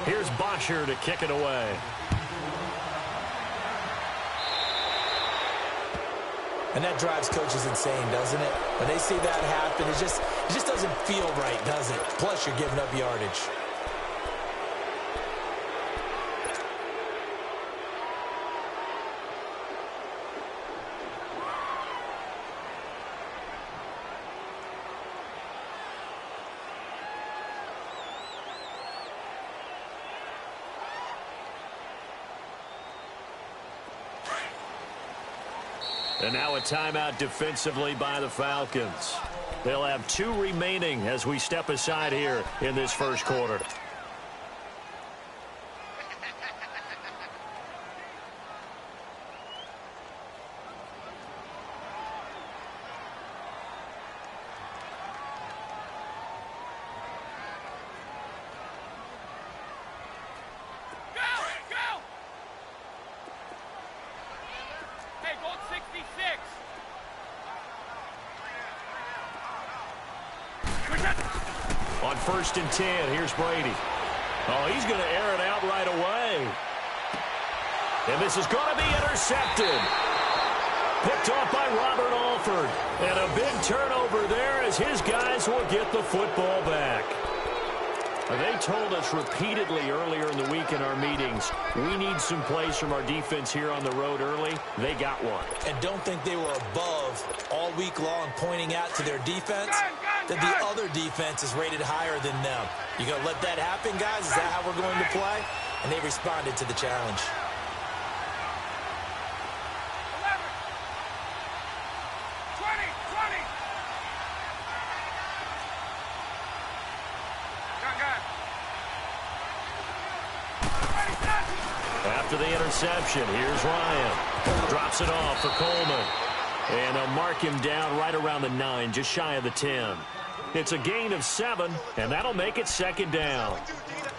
Here's Bosher to kick it away. And that drives coaches insane, doesn't it? When they see that happen, it just doesn't feel right, does it? Plus, you're giving up yardage. And now a timeout defensively by the Falcons. They'll have 2 remaining as we step aside here in this first quarter. On 1st and 10, here's Brady. Oh, he's going to air it out right away. And this is going to be intercepted. Picked off by Robert Alford. And a big turnover there as his guys will get the football back. They told us repeatedly earlier in the week in our meetings, we need some plays from our defense here on the road early. They got one. And don't think they were above all week long pointing out to their defense that the other defense is rated higher than them. You going to let that happen, guys? Is that how we're going to play? And they responded to the challenge. After the interception, here's Ryan. Drops it off for Coleman. And they'll mark him down right around the 9, just shy of the 10. It's a gain of 7, and that'll make it 2nd down.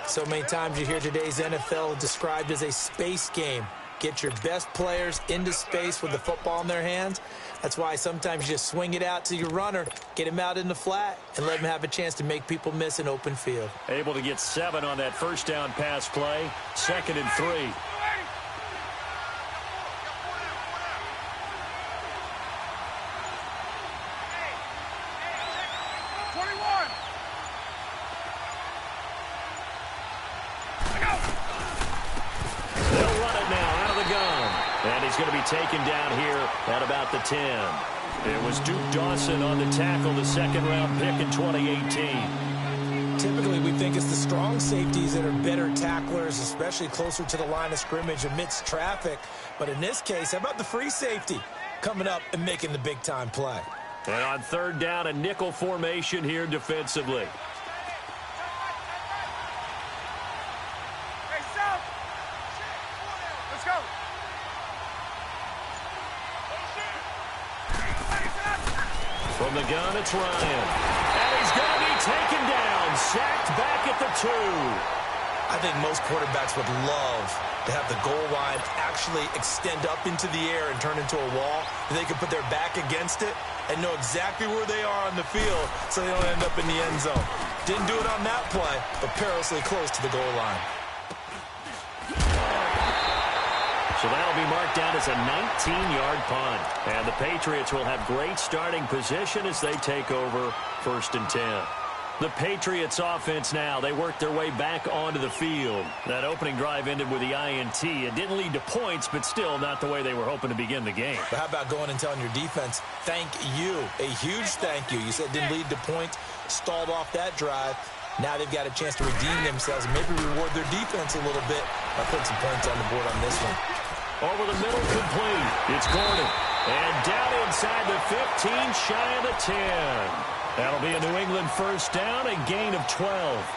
So many times you hear today's NFL described as a space game. Get your best players into space with the football in their hands. That's why sometimes you just swing it out to your runner, get him out in the flat, and let him have a chance to make people miss an open field. Able to get 7 on that 1st down pass play. 2nd and 3. He's going to be taken down here at about the 10. It was Duke Dawson on the tackle, the 2nd-round pick in 2018. Typically, we think it's the strong safeties that are better tacklers, especially closer to the line of scrimmage amidst traffic. But in this case, how about the free safety coming up and making the big-time play? And on 3rd down, a nickel formation here defensively. From the gun, it's Ryan. And he's going to be taken down, sacked back at the 2. I think most quarterbacks would love to have the goal line actually extend up into the air and turn into a wall. They can put their back against it and know exactly where they are on the field so they don't end up in the end zone. Didn't do it on that play, but perilously close to the goal line. So that'll be marked down as a 19-yard punt. And the Patriots will have great starting position as they take over 1st and 10. The Patriots offense now, they work their way back onto the field. That opening drive ended with the INT. It didn't lead to points, but still not the way they were hoping to begin the game. But how about going and telling your defense, thank you, a huge thank you. You said it didn't lead to points, stalled off that drive. Now they've got a chance to redeem themselves and maybe reward their defense a little bit by putting some points on the board on this one. Over the middle, complete. It's Gordon. And down inside the 15, shy of the 10. That'll be a New England 1st down, a gain of 12.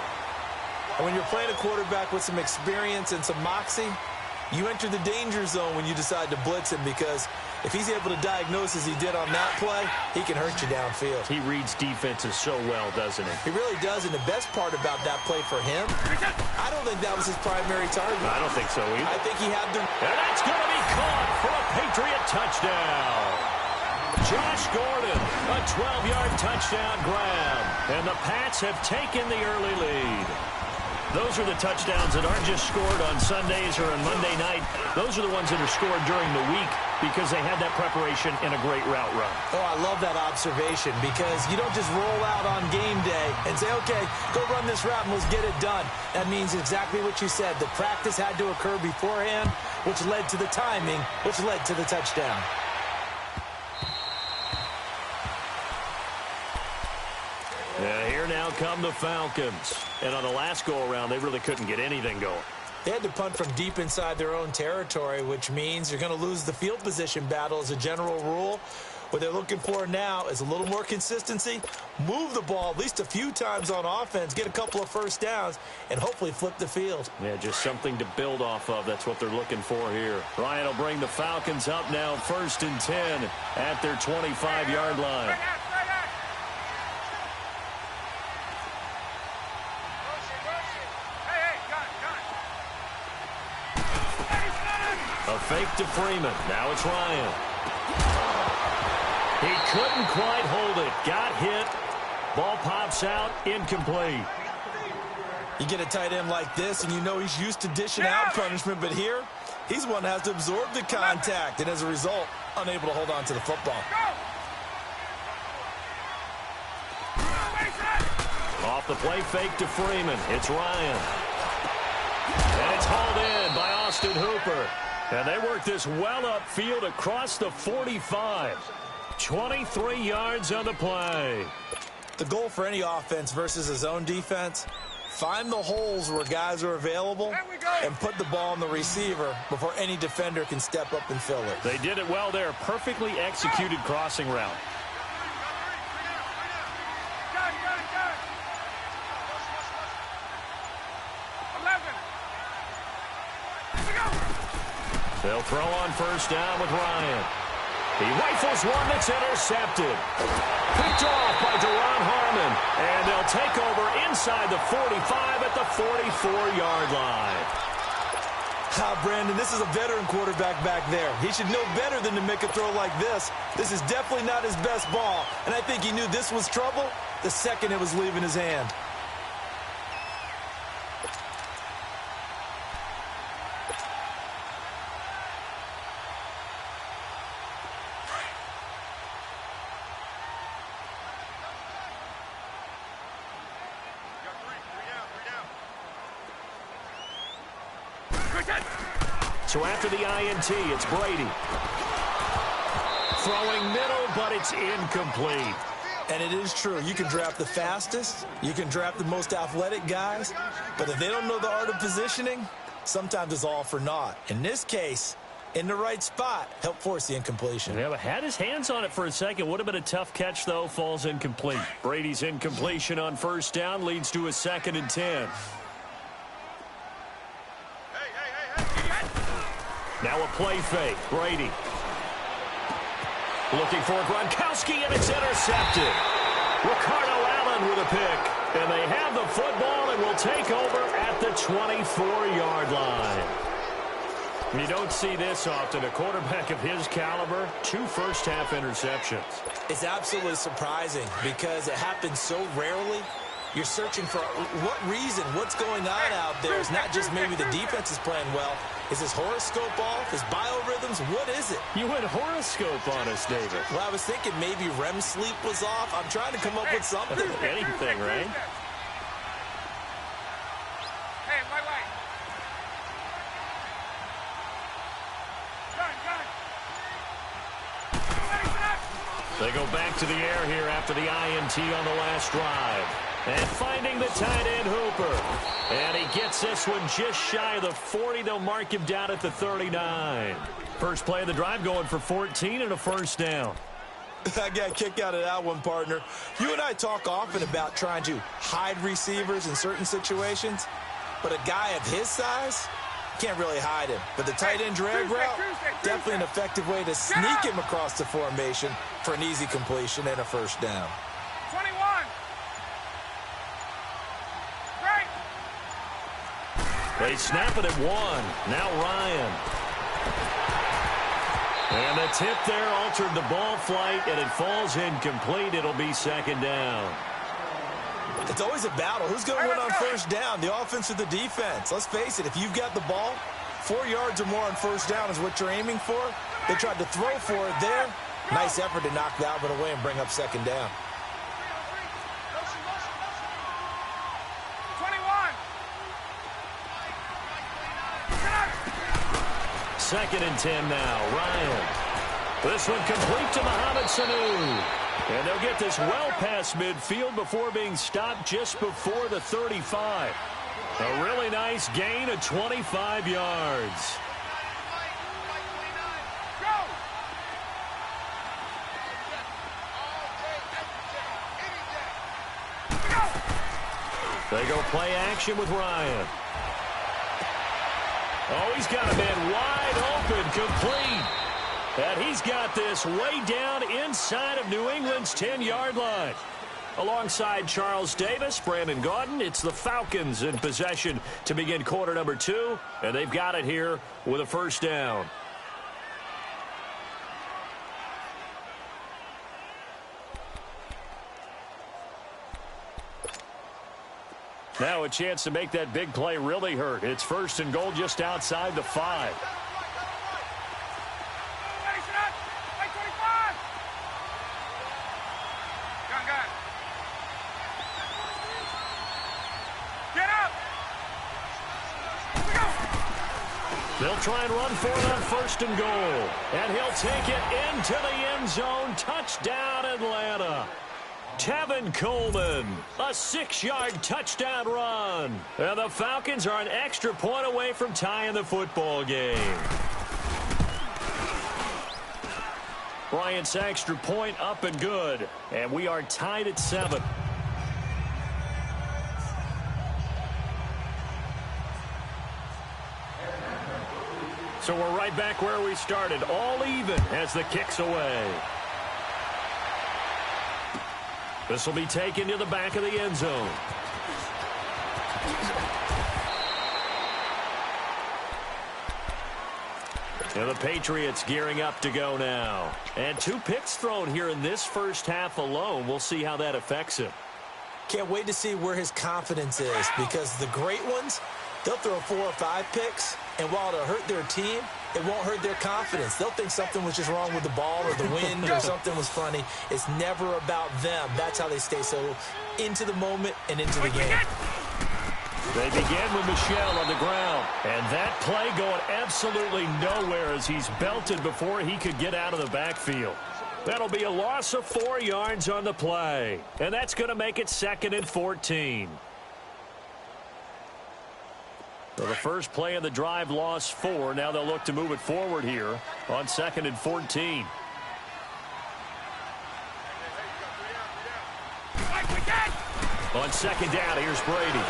And when you're playing a quarterback with some experience and some moxie, you enter the danger zone when you decide to blitz him, because if he's able to diagnose as he did on that play, he can hurt you downfield. He reads defenses so well, doesn't he? He really does, and the best part about that play for him, I don't think that was his primary target. I don't think so either. I think he had the... And that's going to be caught for a Patriot touchdown. Josh Gordon, a 12-yard touchdown grab. And the Pats have taken the early lead. Those are the touchdowns that aren't just scored on Sundays or on Monday night. Those are the ones that are scored during the week because they had that preparation and a great route run. Oh, I love that observation because you don't just roll out on game day and say, okay, go run this route and let's get it done. That means exactly what you said. The practice had to occur beforehand, which led to the timing, which led to the touchdown. And here now come the Falcons. And on the last go-around, they really couldn't get anything going. They had to punt from deep inside their own territory, which means you're going to lose the field position battle as a general rule. What they're looking for now is a little more consistency, move the ball at least a few times on offense, get a couple of first downs, and hopefully flip the field. Yeah, just something to build off of. That's what they're looking for here. Ryan will bring the Falcons up now 1st and 10 at their 25-yard line. A fake to Freeman. Now it's Ryan. He couldn't quite hold it. Got hit. Ball pops out. Incomplete. You get a tight end like this, and you know he's used to dishing out punishment, but here, he's one that has to absorb the contact, and as a result, unable to hold on to the football. Off the play, fake to Freeman. It's Ryan. And it's hauled in by Austin Hooper. And they work this well upfield across the 45. 23 yards on the play. The goal for any offense versus a zone defense, find the holes where guys are available and put the ball on the receiver before any defender can step up and fill it. They did it well there. Perfectly executed crossing route. They'll throw on 1st down with Ryan. He rifles one that's intercepted. Picked off by Deron Harmon. And they'll take over inside the 45 at the 44-yard line. Brandon, this is a veteran quarterback back there. He should know better than to make a throw like this. This is definitely not his best ball. And I think he knew this was trouble the second it was leaving his hand. So after the INT, it's Brady. Throwing middle, but it's incomplete. And it is true. You can draft the fastest. You can draft the most athletic guys. But if they don't know the art of positioning, sometimes it's all for naught. In this case, in the right spot, help force the incompletion. Yeah, but had his hands on it for a second. Would have been a tough catch, though. Falls incomplete. Brady's incompletion on 1st down leads to a 2nd and 10. Now a play fake. Brady. Looking for Gronkowski, and it's intercepted. Ricardo Allen with a pick. And they have the football and will take over at the 24-yard line. You don't see this often. A quarterback of his caliber, 2 first-half interceptions. It's absolutely surprising because it happens so rarely. You're searching for what reason, what's going on out there. It's not just maybe the defense is playing well. Is his horoscope off? His biorhythms? What is it? You went horoscope on us, David. Well, I was thinking maybe REM sleep was off. I'm trying to come up with something. Anything, right? Hey, wait. They go back to the air here after the INT on the last drive. And finding the tight end, Hooper. And he gets this one just shy of the 40. They'll mark him down at the 39. First play of the drive going for 14 and a 1st down. I got a kick out of that one, partner. You and I talk often about trying to hide receivers in certain situations. But a guy of his size, can't really hide him. But the tight end drag route, definitely an effective way to sneak him across the formation for an easy completion and a 1st down. 21. They snap it at 1. Now Ryan. And the tip there altered the ball flight, and it falls incomplete. It'll be 2nd down. It's always a battle. Who's going to win on first down, the offense or the defense? Let's face it, if you've got the ball, 4 yards or more on first down is what you're aiming for. They tried to throw for it there. Nice effort to knock that one away and bring up second down. 21. Second and 10 now. Ryan. This one complete to Mohamed Sanu. And they'll get this well past midfield before being stopped just before the 35. A really nice gain of 25 yards. They go play action with Ryan. Oh, he's got a man wide open, complete. And he's got this way down inside of New England's 10-yard line. Alongside Charles Davis, Brandon Gaudin, it's the Falcons in possession to begin quarter number 2. And they've got it here with a first down. Now a chance to make that big play really hurt. It's first and goal just outside the 5. They'll try and run for it on first and goal. And he'll take it into the end zone. Touchdown, Atlanta. Tevin Coleman, a 6-yard touchdown run. And the Falcons are an extra point away from tying the football game. Bryant's extra point up and good. And we are tied at 7. So we're right back where we started, all even as the kick's away. This will be taken to the back of the end zone. And the Patriots gearing up to go now. And 2 picks thrown here in this first half alone. We'll see how that affects him. Can't wait to see where his confidence is, because the great ones, they'll throw 4 or 5 picks, and while it'll hurt their team, it won't hurt their confidence. They'll think something was just wrong with the ball or the wind or something was funny. It's never about them. That's how they stay so into the moment and into the game. They begin with Michel on the ground. And that play going absolutely nowhere as he's belted before he could get out of the backfield. That'll be a loss of 4 yards on the play. And that's going to make it 2nd and 14. So the first play of the drive lost 4. Now they'll look to move it forward here on 2nd and 14. On second down, here's Brady.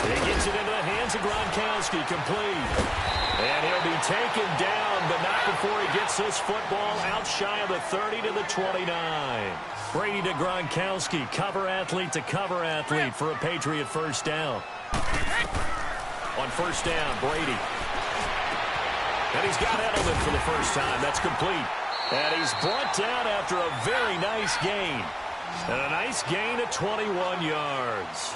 He gets it into the hands of Gronkowski, complete. And he'll be taken down, but not before he gets this football out shy of the 30 to the 29. Brady to Gronkowski, cover athlete to cover athlete for a Patriot first down. On first down, Brady. And he's got Edelman for the first time. That's complete. And he's brought down after a very nice gain. And a nice gain of 21 yards.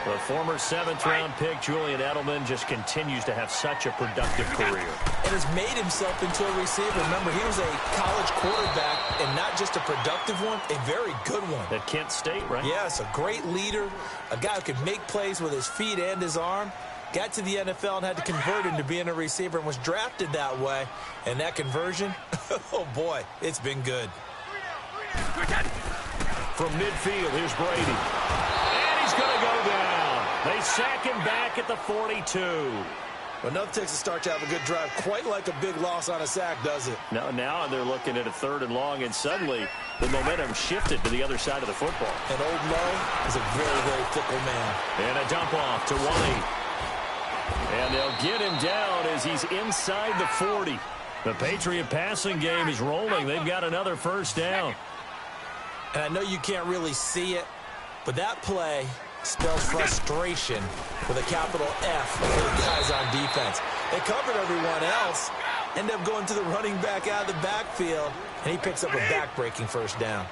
The former 7th-round pick, Julian Edelman, just continues to have such a productive career. And has made himself into a receiver. Remember, he was a college quarterback, and not just a productive one, a very good one. At Kent State, right? Yes, a great leader, a guy who could make plays with his feet and his arm. Got to the NFL and had to convert into being a receiver and was drafted that way. And that conversion, oh boy, it's been good. From midfield, here's Brady. And he's going to go down. They sack him back at the 42. Well, nothing takes a start to have a good drive, quite like a big loss on a sack, does it? Now they're looking at a 3rd and long, and suddenly the momentum shifted to the other side of the football. And Old Mo is a very, very fickle man. And a dump off to White. And they'll get him down as he's inside the 40. The Patriot passing game is rolling. They've got another first down. And I know you can't really see it, but that play spells frustration with a capital F for the guys on defense. They covered everyone else, end up going to the running back out of the backfield, and he picks up a back-breaking first down.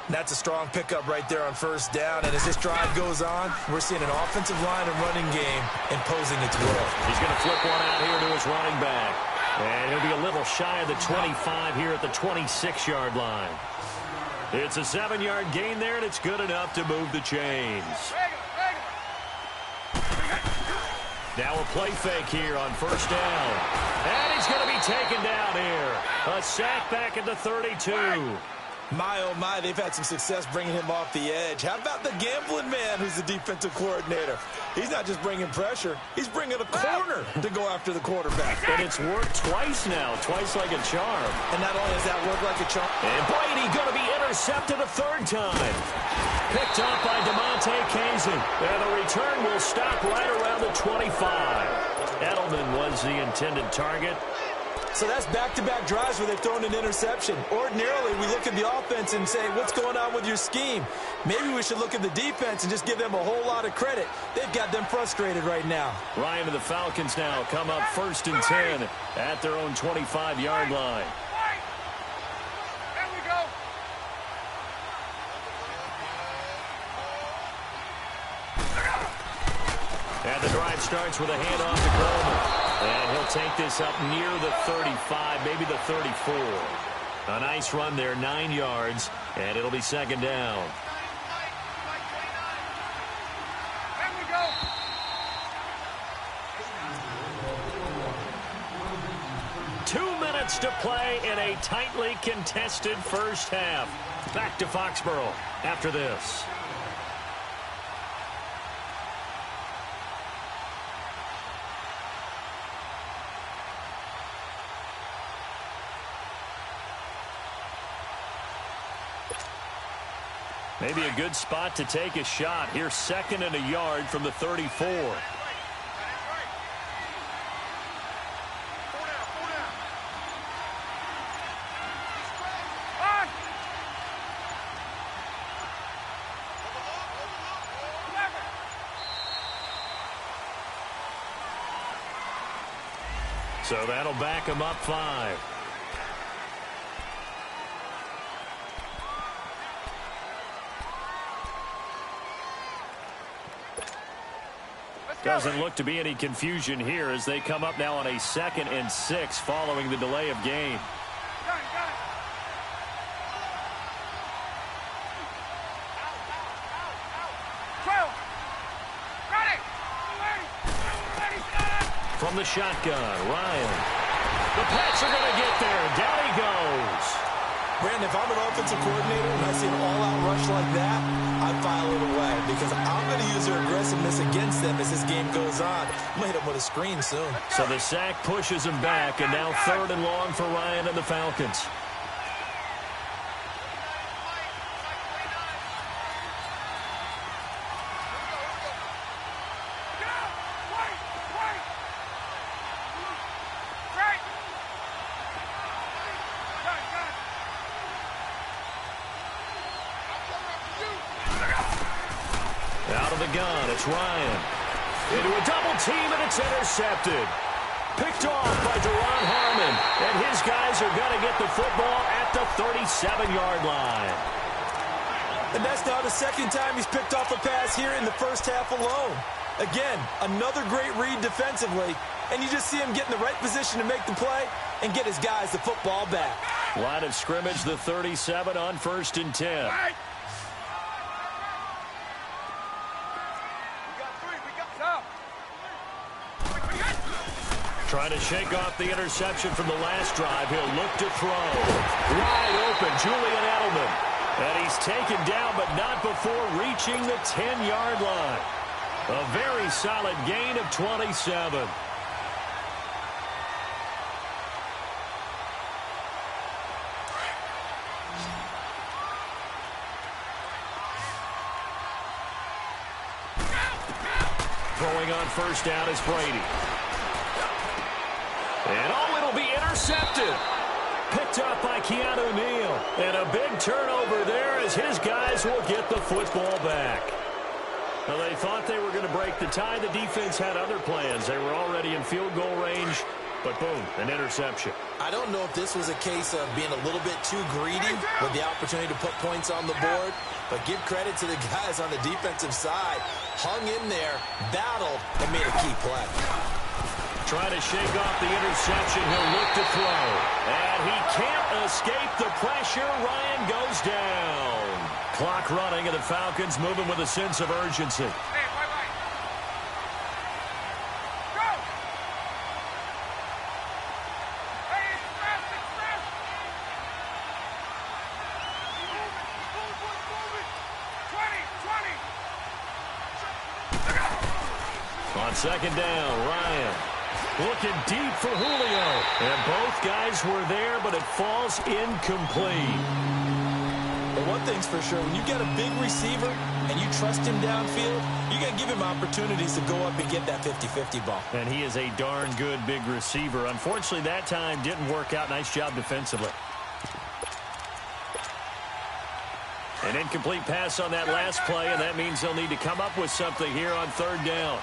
That's a strong pickup right there on first down. And as this drive goes on, we're seeing an offensive line and running game imposing its will. He's going to flip one out here to his running back. And he'll be a little shy of the 25 here at the 26-yard line. It's a 7-yard gain there, and it's good enough to move the chains. Now a play fake here on first down. And he's going to be taken down here. A sack back at the 32. My, oh my, they've had some success bringing him off the edge. How about the gambling man who's the defensive coordinator? He's not just bringing pressure. He's bringing a corner to go after the quarterback. And it's worked twice now, twice like a charm. And not only does that work like a charm. And Brady going to be intercepted a third time. Picked up by DeMonte Casey. And the return will stop right around the 25. Edelman was the intended target. So that's back-to-back drives where they've thrown an interception. Ordinarily, we look at the offense and say, what's going on with your scheme? Maybe we should look at the defense and just give them a whole lot of credit. They've got them frustrated right now. Ryan and the Falcons now come up 1st and 10 at their own 25-yard line. There we go. And the drive starts with a handoff to Coleman. And he'll take this up near the 35, maybe the 34. A nice run there, 9 yards, and it'll be 2nd down. There we go. Two minutes to play in a tightly contested first half. Back to Foxborough after this. Maybe a good spot to take a shot. Here's 2nd and a yard from the 34. So that'll back him up 5. Doesn't look to be any confusion here as they come up now on a 2nd and 6 following the delay of game. Got it. From the shotgun, Ryan. The Pats are going to get there. Down he goes. Brandon, if I'm an offensive coordinator and I see an all-out rush like that, I file it away because I'm going to use their aggressiveness against them as this game goes on. I'm going to hit them with a screen soon. So the sack pushes him back, and now 3rd and long for Ryan and the Falcons. Out of the gun, it's Ryan. Into a double team, and it's intercepted. Picked off by Deron Harmon, and his guys are going to get the football at the 37-yard line. And that's now the 2nd time he's picked off a pass here in the first half alone. Again, another great read defensively, and you just see him get in the right position to make the play and get his guys the football back. Line of scrimmage, the 37 on 1st and 10. Trying to shake off the interception from the last drive. He'll look to throw. Wide open, Julian Edelman. And he's taken down, but not before reaching the 10-yard line. A very solid gain of 27. Throwing on first down is Brady. And it'll be intercepted. Picked up by Keanu Neal. And a big turnover there as his guys will get the football back. Well, they thought they were going to break the tie. The defense had other plans. They were already in field goal range, But boom, an interception. I don't know if this was a case of being a little bit too greedy with the opportunity to put points on the board, but give credit to the guys on the defensive side. Hung in there, battled, and made a key play. Trying to shake off the interception. He'll look to throw. And he can't escape the pressure. Ryan goes down. Clock running, and the Falcons moving with a sense of urgency. Hey, wait. Go! Hey, express! Move it! 20! On second down, Ryan looking deep for Julio. And both guys were there, but it falls incomplete. But one thing's for sure, when you get a big receiver and you trust him downfield, you got to give him opportunities to go up and get that 50-50 ball. And he is a darn good big receiver. Unfortunately, that time didn't work out. Nice job defensively. An incomplete pass on that last play, and that means they'll need to come up with something here on third down.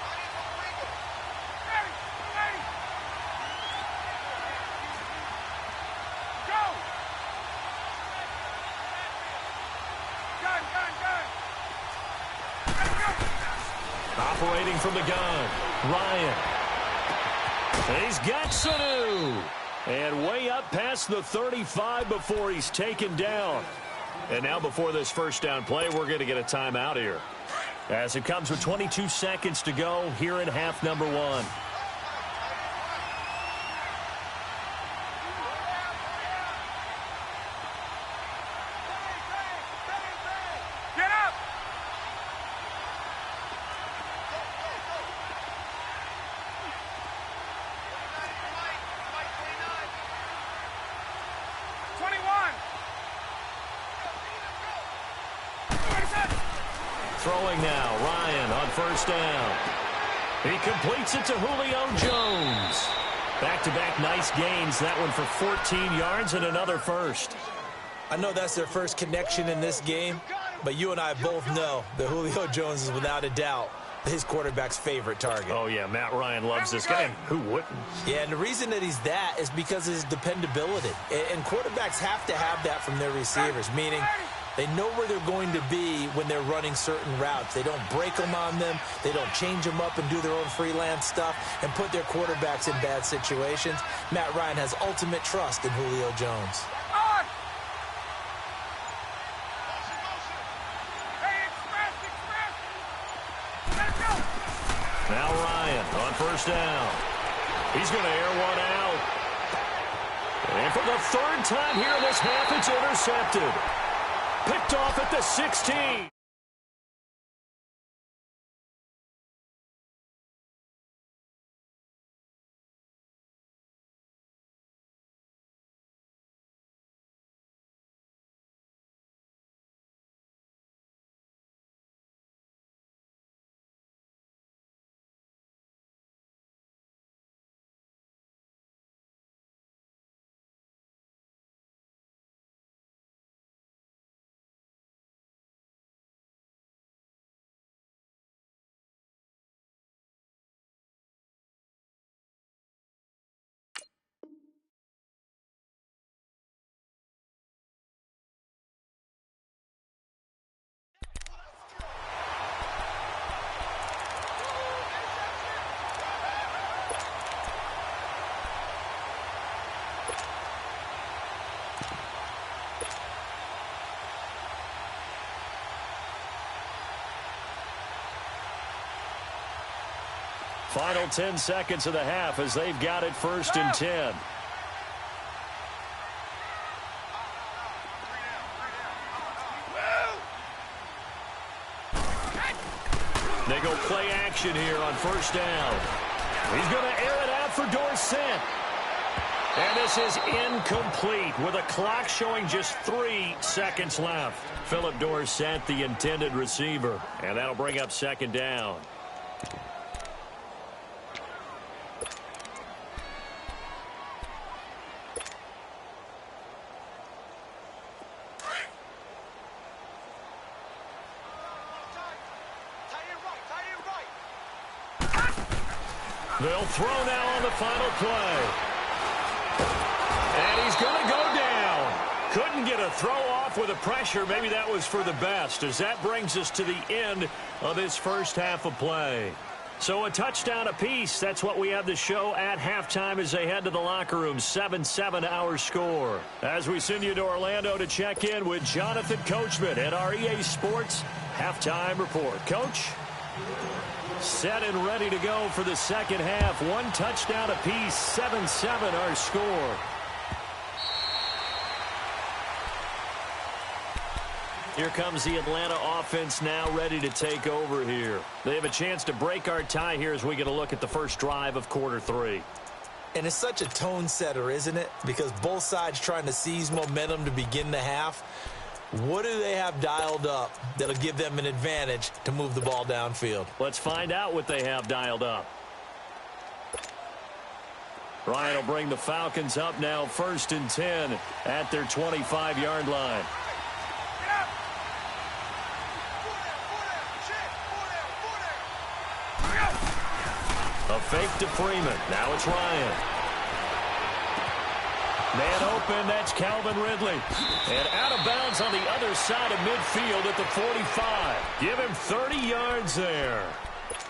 Operating from the gun, Ryan. He's got Sanu. And way up past the 35 before he's taken down. And now before this first down play, we're going to get a timeout here. As it comes with 22 seconds to go here in half number one. Get up! Throwing now, Ryan on first down. He completes it to Julio Jones. Back-to-back nice gains. That one for 14 yards and another first. I know that's their first connection in this game, but you and I both know that Julio Jones is without a doubt his quarterback's favorite target. Oh, yeah, Matt Ryan loves this guy. Who wouldn't? Yeah, and the reason that he's that is because of his dependability. And quarterbacks have to have that from their receivers, meaning they know where they're going to be when they're running certain routes. They don't break them on them. They don't change them up and do their own freelance stuff and put their quarterbacks in bad situations. Matt Ryan has ultimate trust in Julio Jones. Now Ryan on first down. He's going to air one out. And for the third time here in this half, it's intercepted. Picked off at the 16. Final 10 seconds of the half as they've got it 1st and 10. They go play action here on first down. He's going to air it out for Dorsett. And this is incomplete with a clock showing just 3 seconds left. Philip Dorsett, the intended receiver. And that'll bring up 2nd down. They'll throw now on the final play. And he's going to go down. Couldn't get a throw off with the pressure. Maybe that was for the best, as that brings us to the end of this first half of play. So a touchdown apiece. That's what we have to show at halftime as they head to the locker room. 7-7 our score. As we send you to Orlando to check in with Jonathan Coachman at our EA Sports Halftime Report. Coach? Set and ready to go for the second half. One touchdown apiece. 7-7 our score. Here comes the Atlanta offense now ready to take over here. They have a chance to break our tie here as we get a look at the first drive of quarter three. And it's such a tone setter, isn't it? Because both sides trying to seize momentum to begin the half. What do they have dialed up that'll give them an advantage to move the ball downfield? Let's find out what they have dialed up. Ryan will bring the Falcons up now 1st and 10 at their 25-yard line. A fake to Freeman. Now it's Ryan. Man open, that's Calvin Ridley. And out of bounds on the other side of midfield at the 45. Give him 30 yards there.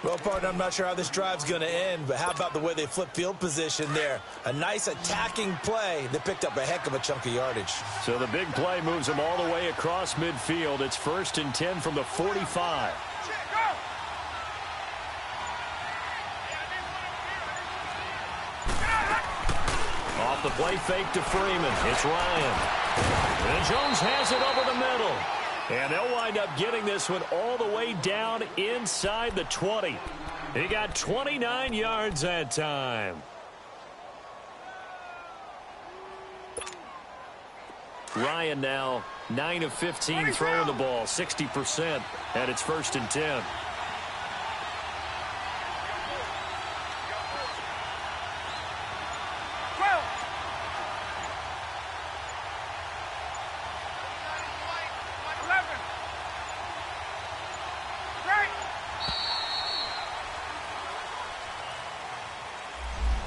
Well, partner, I'm not sure how this drive's going to end, but how about the way they flip field position there? A nice attacking play that picked up a heck of a chunk of yardage. So the big play moves them all the way across midfield. It's 1st and 10 from the 45. Off the play fake to Freeman. It's Ryan. And Jones has it over the middle. And they'll wind up getting this one all the way down inside the 20. He got 29 yards that time. Ryan now 9 of 15 throwing the ball, 60%, and it's 1st and 10.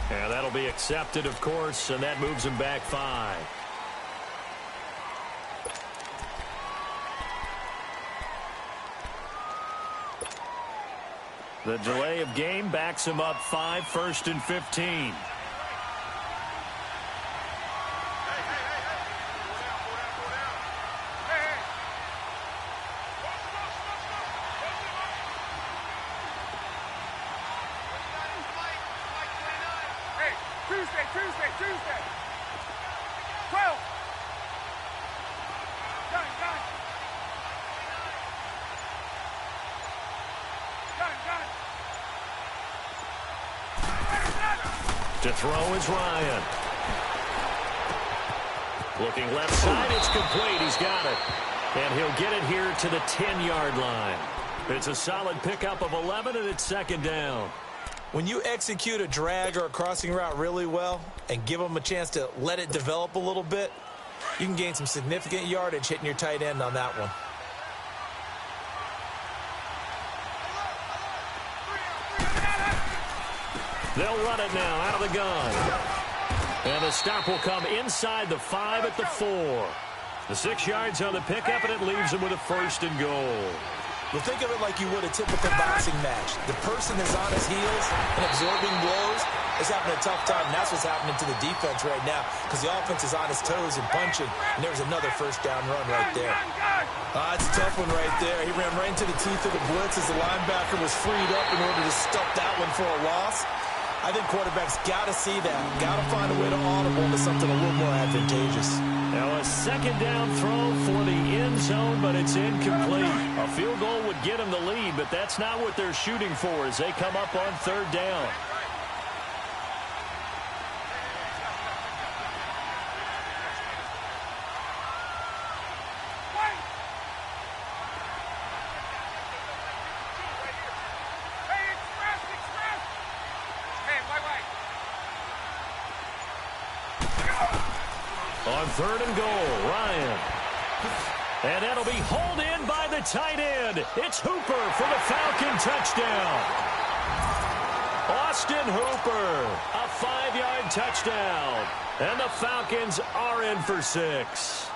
And that'll be accepted, of course, and that moves him back 5. The delay of game backs him up 5, 1st and 15. Tuesday. 12. Done. To throw is Ryan. Looking left side, it's complete. He's got it. And he'll get it here to the 10-yard line. It's a solid pickup of 11, and it's 2nd down. When you execute a drag or a crossing route really well and give them a chance to let it develop a little bit, you can gain some significant yardage hitting your tight end on that one. They'll run it now out of the gun. And the stop will come inside the 5 at the 4. The 6 yards on the pickup, and it leaves them with a 1st and goal. Well, think of it like you would a typical boxing match. The person is on his heels and absorbing blows is having a tough time, and that's what's happening to the defense right now because the offense is on his toes and punching, and there's another 1st down run right there. It's a tough one right there. He ran right into the teeth of the blitz as the linebacker was freed up in order to stuff that one for a loss. I think quarterbacks got to see that, got to find a way to audible into something a little more advantageous. Now a 2nd down throw for the end zone, but it's incomplete. A field goal would get them the lead, but that's not what they're shooting for as they come up on 3rd down. On 3rd and goal, Ryan. And that'll be hauled in by the tight end. It's Hooper for the Falcon touchdown. Austin Hooper, a 5-yard touchdown. And the Falcons are in for 6.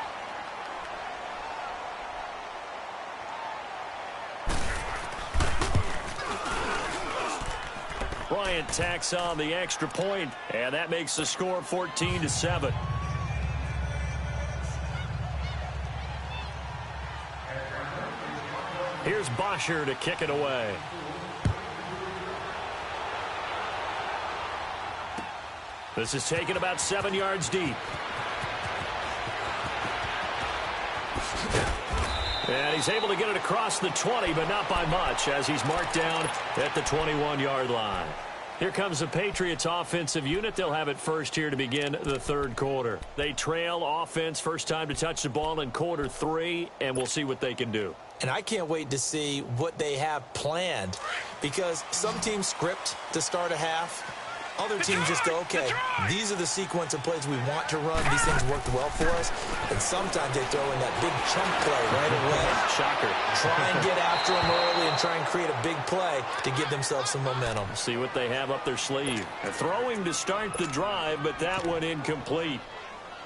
Bryant tacks on the extra point, and that makes the score 14-7. Here's Bosher to kick it away. This is taken about 7 yards deep. And he's able to get it across the 20, but not by much, as he's marked down at the 21-yard line. Here comes the Patriots offensive unit. They'll have it first here to begin the third quarter. They trail offense, first time to touch the ball in quarter 3, and we'll see what they can do. And I can't wait to see what they have planned, because some teams script to start a half. Other teams just go, okay, these are the sequence of plays we want to run. These things worked well for us. And sometimes they throw in that big chunk play right away. Shocker. Try and get after them early and try and create a big play to give themselves some momentum. See what they have up their sleeve. They're throwing to start the drive, but that one incomplete.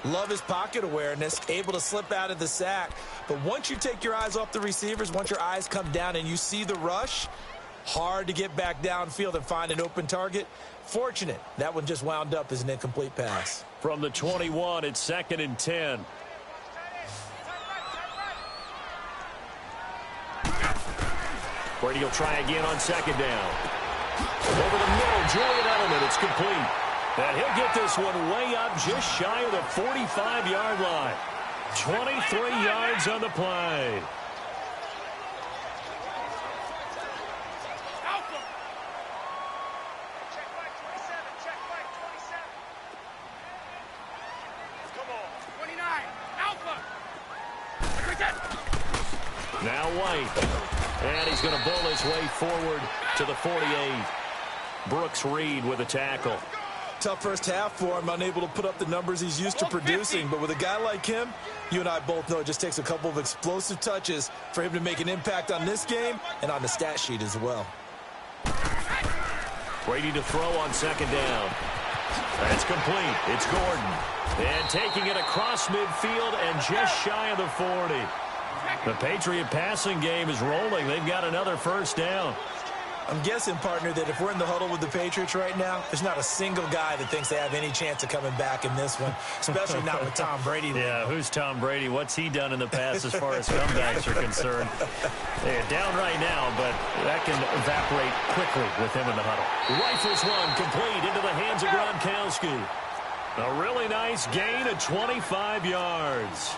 Love his pocket awareness, able to slip out of the sack. But once you take your eyes off the receivers, once your eyes come down and you see the rush, hard to get back downfield and find an open target. Fortunate, that one just wound up as an incomplete pass. From the 21, it's 2nd and 10. Brady will try again on 2nd down. Over the middle, Julian Edelman, it's complete. And he'll get this one way up just shy of the 45-yard line. 23 yards on the play. Now White, and he's going to bowl his way forward to the 48. Brooks Reed with a tackle. Tough first half for him, unable to put up the numbers he's used to producing. But with a guy like him, you and I both know it just takes a couple of explosive touches for him to make an impact on this game and on the stat sheet as well. Brady to throw on 2nd down. That's complete. It's Gordon. And taking it across midfield and just shy of the 40. The Patriot passing game is rolling. They've got another first down. I'm guessing, partner, that if we're in the huddle with the Patriots right now, there's not a single guy that thinks they have any chance of coming back in this one, especially not with Tom Brady. Yeah, who's Tom Brady? What's he done in the past as far as comebacks are concerned? They're down right now, but that can evaporate quickly with him in the huddle. Rifles one complete into the hands of Gronkowski. A really nice gain of 25 yards.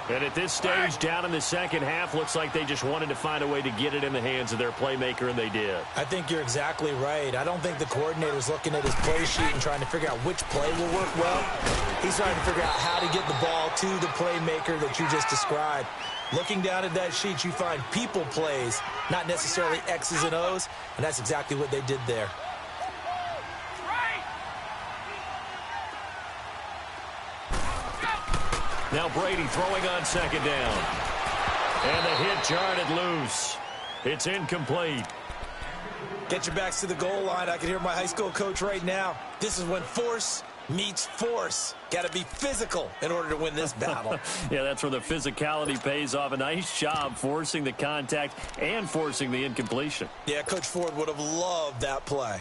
And at this stage, down in the second half, looks like they just wanted to find a way to get it in the hands of their playmaker, and they did. I think you're exactly right. I don't think the coordinator's looking at his play sheet and trying to figure out which play will work well. He's trying to figure out how to get the ball to the playmaker that you just described. Looking down at that sheet, you find people plays, not necessarily X's and O's, and that's exactly what they did there. Now Brady throwing on 2nd down. And the hit jarred loose. It's incomplete. Get your backs to the goal line. I can hear my high school coach right now. This is when force meets force. Got to be physical in order to win this battle. Yeah, that's where the physicality pays off. A nice job forcing the contact and forcing the incompletion. Yeah, Coach Ford would have loved that play.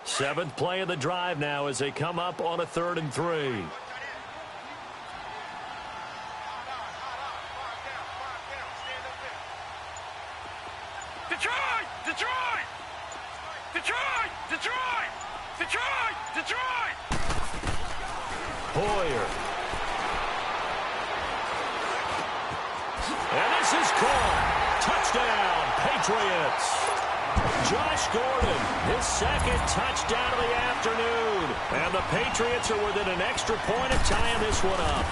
Seventh play of the drive now as they come up on a 3rd and 3. Detroit! Detroit! Detroit! Detroit! Detroit! Detroit! Hoyer. And this is caught. Touchdown, Patriots. Josh Gordon, his 2nd touchdown of the afternoon. And the Patriots are within an extra point of tying this one up.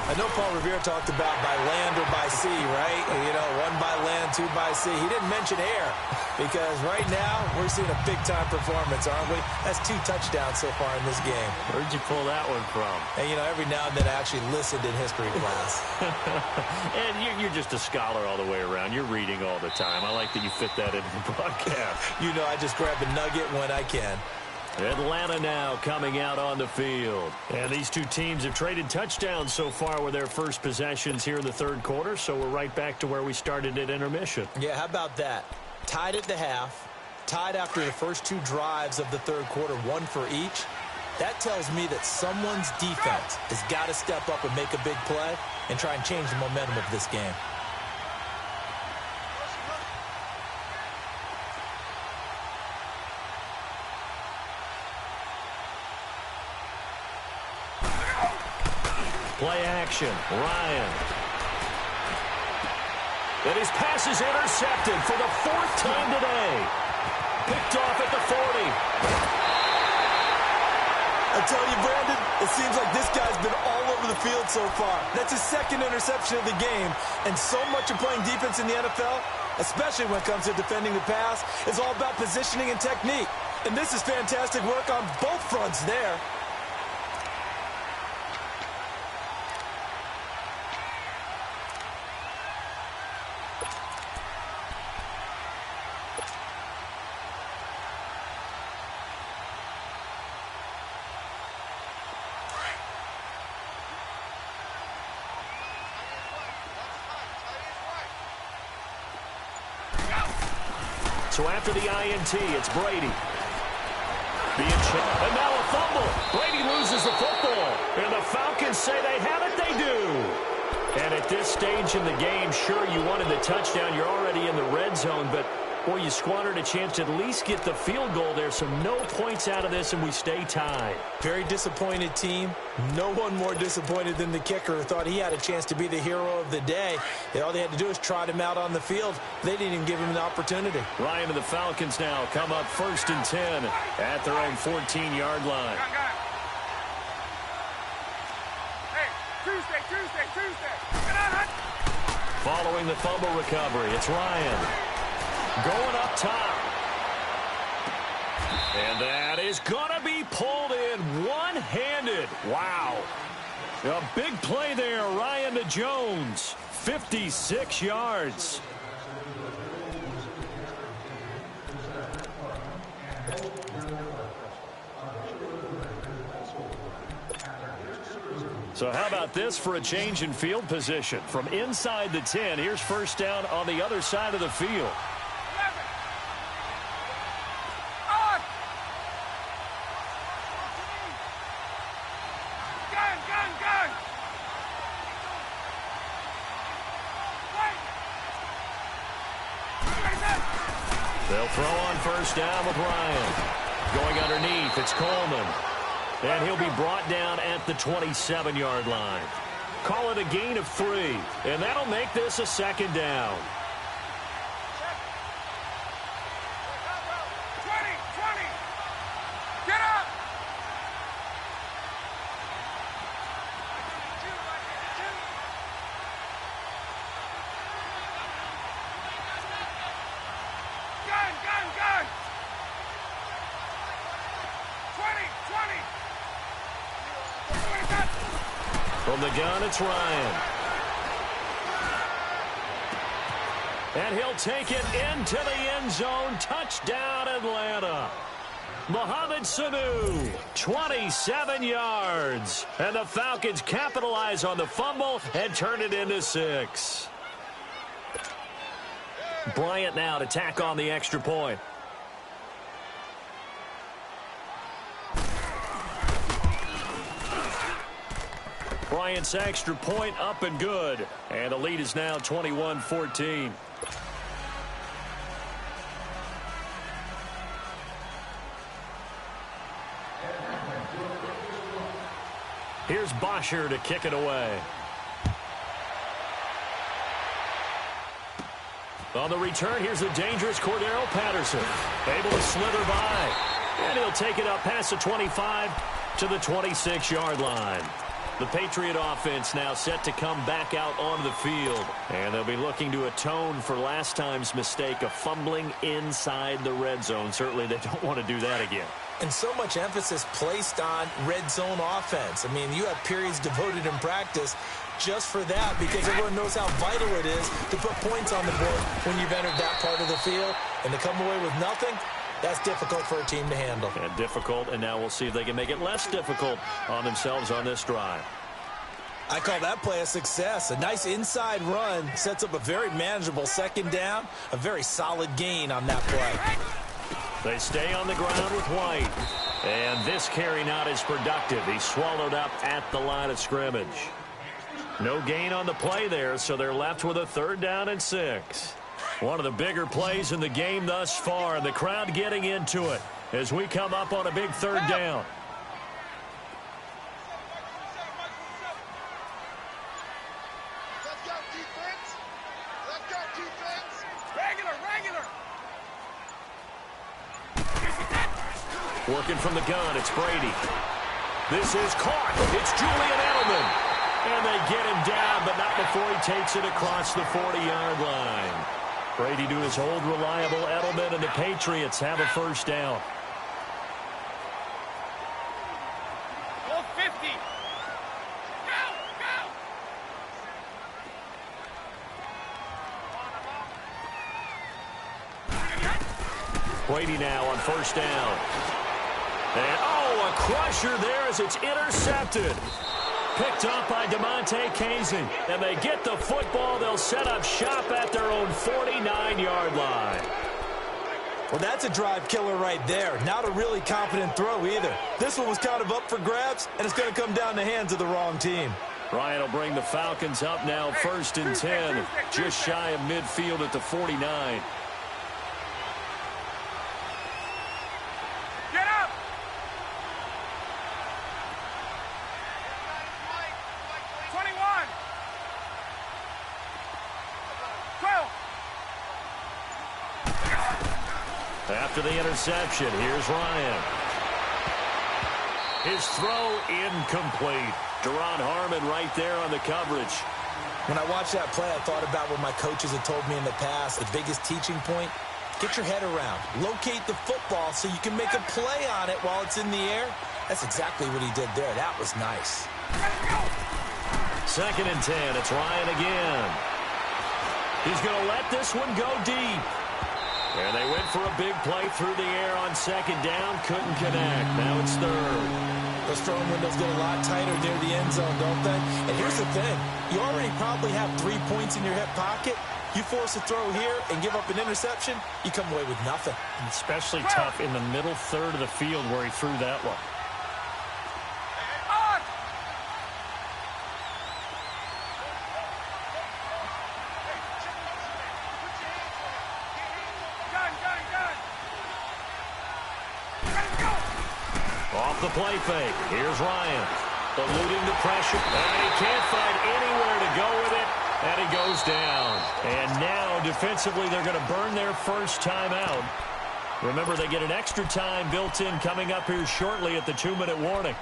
I know Paul Revere talked about by land or by sea, right? You know, one by land, two by sea. He didn't mention air because right now we're seeing a big-time performance, aren't we? That's 2 touchdowns so far in this game. Where'd you pull that one from? And, you know, every now and then I actually listened in history class. And you're just a scholar all the way around. You're reading all the time. I like that you fit that into the broadcast. You know, I just grab a nugget when I can. Atlanta now coming out on the field. And these two teams have traded touchdowns so far with their first possessions here in the third quarter, so we're right back to where we started at intermission. Yeah, how about that? Tied at the half, tied after the first 2 drives of the third quarter, 1 for each. That tells me that someone's defense has got to step up and make a big play and try and change the momentum of this game. Play action. Ryan. And his pass is intercepted for the 4th time today. Picked off at the 40. I tell you, Brandon, it seems like this guy's been all over the field so far. That's his 2nd interception of the game. And so much of playing defense in the NFL, especially when it comes to defending the pass, is all about positioning and technique. And this is fantastic work on both fronts there. So after the INT, it's Brady. And now a fumble. Brady loses the football. And the Falcons say they have it. They do. And at this stage in the game, sure, you wanted the touchdown. You're already in the red zone, but boy, you squandered a chance to at least get the field goal there. So no points out of this, and we stay tied. Very disappointed team. No one more disappointed than the kicker who thought he had a chance to be the hero of the day. All they had to do was trot him out on the field. They didn't even give him an opportunity. Ryan and the Falcons now come up 1st and 10 at their own 14-yard line. Hey, Tuesday. Get on, Following the fumble recovery, it's Ryan. Going up top. And that is going to be pulled in one-handed. Wow. A big play there, Ryan to Jones. 56 yards. So how about this for a change in field position? From inside the 10, here's first down on the other side of the field. They'll throw on first down with Ryan. Going underneath, it's Coleman. And he'll be brought down at the 27-yard line. Call it a gain of 3. And that'll make this a 2nd down. 20. Get up! Gun! 20! From the gun, it's Ryan. And he'll take it into the end zone. Touchdown, Atlanta. Mohamed Sanu, 27 yards. And the Falcons capitalize on the fumble and turn it into 6. Bryant now to tack on the extra point. Bryant's extra point up and good. And the lead is now 21-14. Here's Bosher to kick it away. On the return, here's the dangerous Cordero Patterson. Able to slither by. And he'll take it up past the 25 to the 26-yard line. The Patriot offense now set to come back out onto the field. And they'll be looking to atone for last time's mistake of fumbling inside the red zone. Certainly they don't want to do that again. And so much emphasis placed on red zone offense. I mean, you have periods devoted in practice just for that because everyone knows how vital it is to put points on the board when you've entered that part of the field. And to come away with nothing, that's difficult for a team to handle. And difficult, and now we'll see if they can make it less difficult on themselves on this drive. I call that play a success. A nice inside run sets up a very manageable second down, a very solid gain on that play. They stay on the ground with White. And this carry not as productive. He's swallowed up at the line of scrimmage. No gain on the play there, so they're left with a 3rd down and 6. One of the bigger plays in the game thus far, and the crowd getting into it as we come up on a big 3rd down. Let's go, defense. Let's go, defense. Regular. Working from the gun, it's Brady. This is caught. It's Julian Edelman. And they get him down, but not before he takes it across the 40-yard line. Brady to his old reliable Edelman, and the Patriots have a 1st down. Go 50. Go. Brady now on 1st down. And, a crusher there as it's intercepted. Picked up by DeMonte Casey. And they get the football. They'll set up shop at their own 49-yard line. Well, that's a drive killer right there. Not a really confident throw either. This one was kind of up for grabs, and it's going to come down the hands of the wrong team. Ryan will bring the Falcons up now 1st and 10. Just shy of midfield at the 49. Get up. After the interception, here's Ryan. His throw incomplete. Deron Harmon right there on the coverage. When I watched that play, I thought about what my coaches had told me in the past. The biggest teaching point, get your head around. Locate the football so you can make a play on it while it's in the air. That's exactly what he did there. That was nice. 2nd and 10. It's Ryan again. He's going to let this one go deep. And they went for a big play through the air on 2nd down. Couldn't connect. Now it's 3rd. Those throwing windows get a lot tighter near the end zone, don't they? And here's the thing. You already probably have 3 points in your hip pocket. You force a throw here and give up an interception, you come away with nothing. Especially tough in the middle 3rd of the field where he threw that one. Off the play fake. Here's Ryan. Eluding the pressure. And he can't find anywhere to go with it. And he goes down. And now, defensively, they're going to burn their first timeout. Remember, they get an extra time built in coming up here shortly at the 2-minute warning.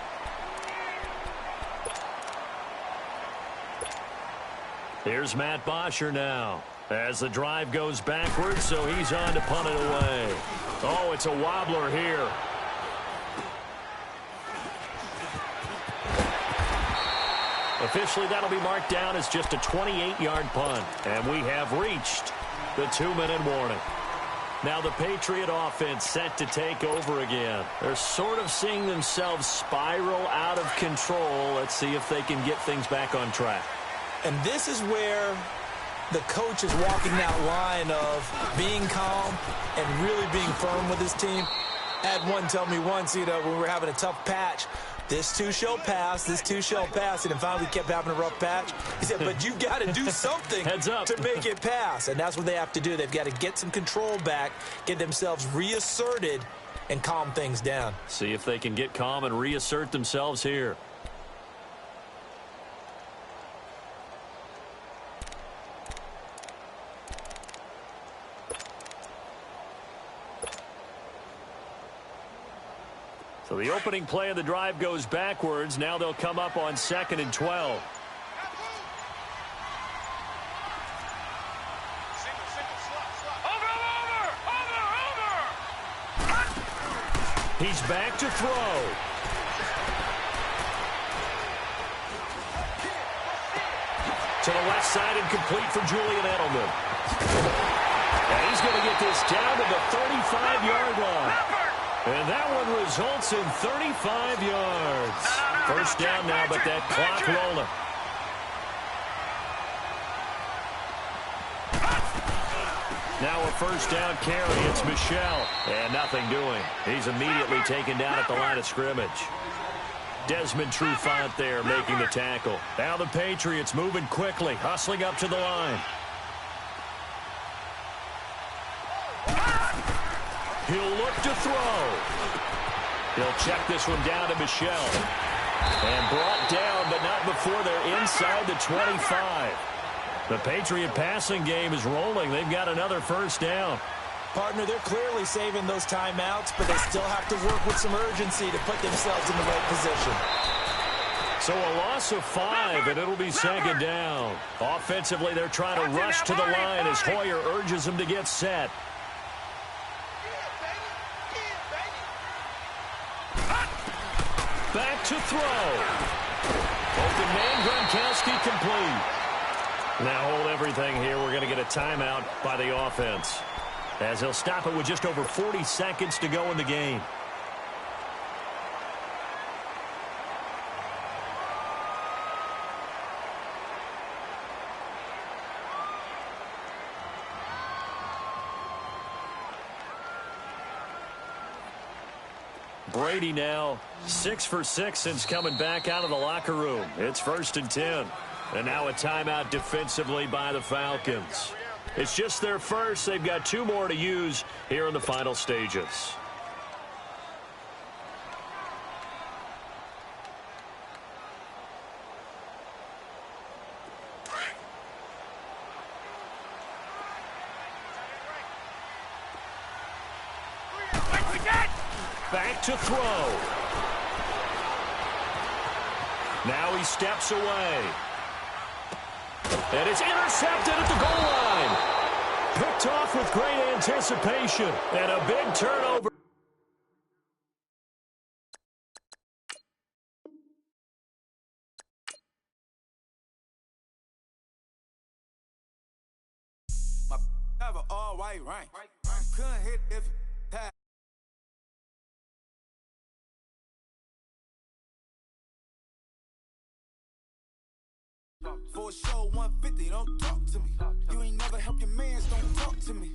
Here's Matt Bosher now. As the drive goes backwards, so he's on to punt it away. Oh, it's a wobbler here. Officially, that'll be marked down as just a 28-yard punt. And we have reached the 2-minute warning. Now the Patriot offense set to take over again. They're sort of seeing themselves spiral out of control. Let's see if they can get things back on track. And this is where the coach is walking that line of being calm and really being firm with his team. I had one tell me once, when we were having a tough patch, this too shall pass, this too shall pass. And finally we kept having a rough patch. He said, but you've got to do something Heads up. to make it pass. And that's what they have to do. They've got to get some control back, get themselves reasserted, and calm things down. See if they can get calm and reassert themselves here. So the opening play of the drive goes backwards. Now they'll come up on 2nd and 12. He's back to throw. To the left side and complete for Julian Edelman. And he's going to get this down to the 35-yard line. And that one results in 35 yards. First down now, but that clock rolling. Now a first down carry. It's Michel. And nothing doing. He's immediately taken down at the line of scrimmage. Desmond Trufant there making the tackle. Now the Patriots moving quickly, hustling up to the line. He'll look to throw. He'll check this one down to Michel. And brought down, but not before they're inside the 25. The Patriot passing game is rolling. They've got another first down. Partner, they're clearly saving those timeouts, but they still have to work with some urgency to put themselves in the right position. So a loss of 5, and it'll be 2nd down. Offensively, they're trying to rush to the line as Hoyer urges them to get set. Back to throw. Open man, Gronkowski complete. Now hold everything here. We're going to get a timeout by the offense, as he'll stop it with just over 40 seconds to go in the game. Brady now 6 for 6 since coming back out of the locker room. It's 1st and 10. And now a timeout defensively by the Falcons. It's just their first. They've got 2 more to use here in the final stages. Back to throw. Now he steps away. And it's intercepted at the goal line. Picked off with great anticipation. And a big turnover. My have an all-white rank. Couldn't hit if it had. For a show 150, don't talk to me. You ain't never help your mans, don't talk to me.